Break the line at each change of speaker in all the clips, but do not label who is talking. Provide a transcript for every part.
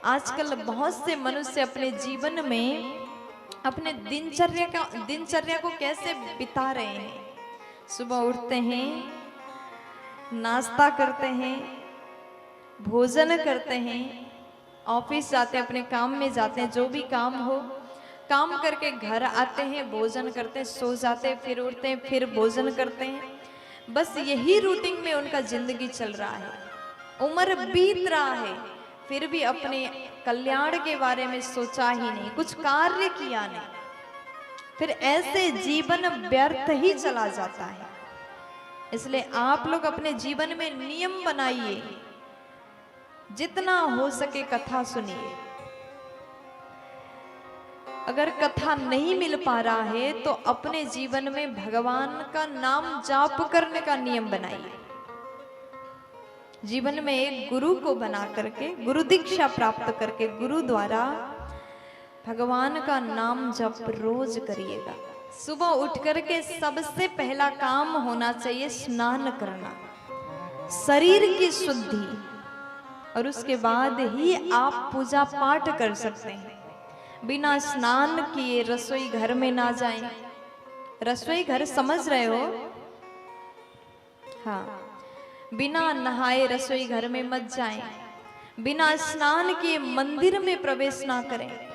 आजकल बहुत से मनुष्य अपने जीवन में अपने दिनचर्या को कैसे बिता रहे हैं। सुबह उठते हैं, नाश्ता करते हैं, भोजन करते हैं, ऑफिस जाते हैं, अपने काम में जाते हैं, जो भी काम हो, काम करके घर आते हैं, भोजन करते हैं, सो जाते हैं, फिर उठते हैं, फिर भोजन करते हैं। बस यही रूटीन में उनका जिंदगी चल रहा है, उम्र बीत रहा है, फिर भी अपने कल्याण के बारे में सोचा ही नहीं, कुछ कार्य किया नहीं। फिर ऐसे जीवन व्यर्थ ही चला जाता है। इसलिए आप लोग अपने जीवन में नियम बनाइए, जितना हो सके कथा सुनिए। अगर कथा नहीं मिल पा रहा है तो अपने जीवन में भगवान का नाम जाप करने का नियम बनाइए। जीवन में एक गुरु को बना करके, गुरु दीक्षा प्राप्त करके, गुरु द्वारा भगवान का नाम जप रोज करिएगा। सुबह उठ करके सबसे पहला काम होना चाहिए स्नान करना, शरीर की शुद्धि, और उसके बाद ही आप पूजा पाठ कर सकते हैं। बिना स्नान किए रसोई घर में ना जाएं। रसोई घर समझ रहे हो? हाँ, बिना नहाए रसोई घर में मत जाएं। बिना स्नान किए मंदिर में प्रवेश ना करें।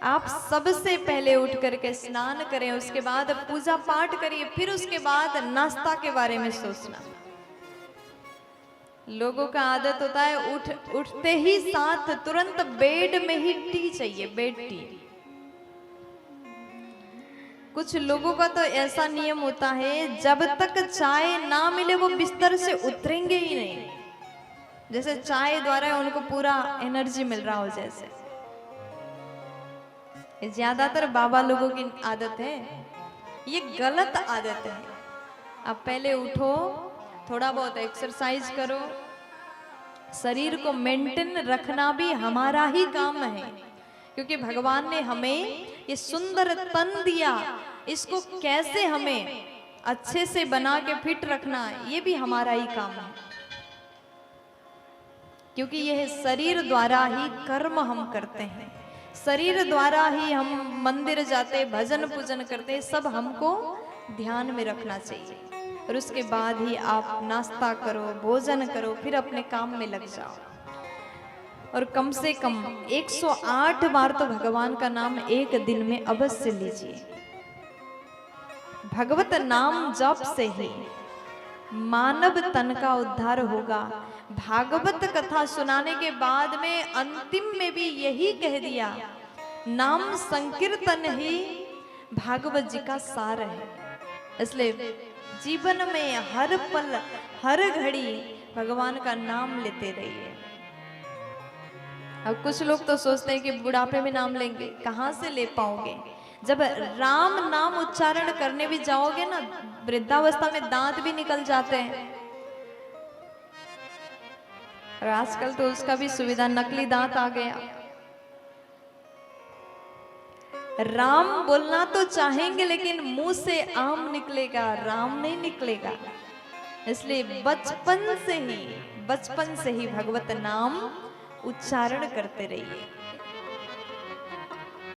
आप सबसे पहले उठ करके स्नान करें, उसके बाद पूजा पाठ करिए, फिर उसके बाद नाश्ता के बारे में सोचना। लोगों का आदत होता है उठते ही साथ तुरंत बेड में ही टी चाहिए, बेड टी। कुछ लोगों का तो ऐसा नियम होता है, जब तक चाय ना मिले वो बिस्तर से उतरेंगे ही नहीं, जैसे चाय द्वारा उनको पूरा एनर्जी मिल रहा हो। जैसे ज्यादातर बाबा लोगों की आदत है, ये गलत आदत है। आप पहले उठो, थोड़ा बहुत एक्सरसाइज करो, शरीर को मेंटेन रखना भी हमारा ही काम है, क्योंकि भगवान ने हमें ये सुंदर तन दिया, इसको कैसे हमें अच्छे से बना के फिट रखना है, ये भी हमारा ही काम है। क्योंकि यह शरीर द्वारा ही कर्म हम करते हैं, शरीर द्वारा ही हम मंदिर जाते, भजन पूजन करते, सब हमको ध्यान में रखना चाहिए। और उसके बाद ही आप नाश्ता करो, भोजन करो, फिर अपने काम में लग जाओ। और कम से कम 108 बार तो भगवान का नाम एक दिन में अवश्य लीजिए। भगवत नाम जप से ही मानव तन का उद्धार होगा। भागवत कथा सुनाने के बाद में अंतिम में भी यही कह दिया, नाम संकीर्तन ही भागवत जी का सार है। इसलिए जीवन में हर पल हर घड़ी भगवान का नाम लेते रहिए। अब कुछ लोग तो सोचते हैं कि बुढ़ापे में नाम लेंगे, कहाँ से ले पाओगे? जब राम नाम उच्चारण करने भी जाओगे ना, वृद्धावस्था में दांत भी निकल जाते हैं। और आजकल तो उसका भी सुविधा, नकली दांत आ गया। राम बोलना तो चाहेंगे, लेकिन मुंह से आम निकलेगा, राम नहीं निकलेगा। इसलिए बचपन से ही भगवत नाम उच्चारण करते रहिए।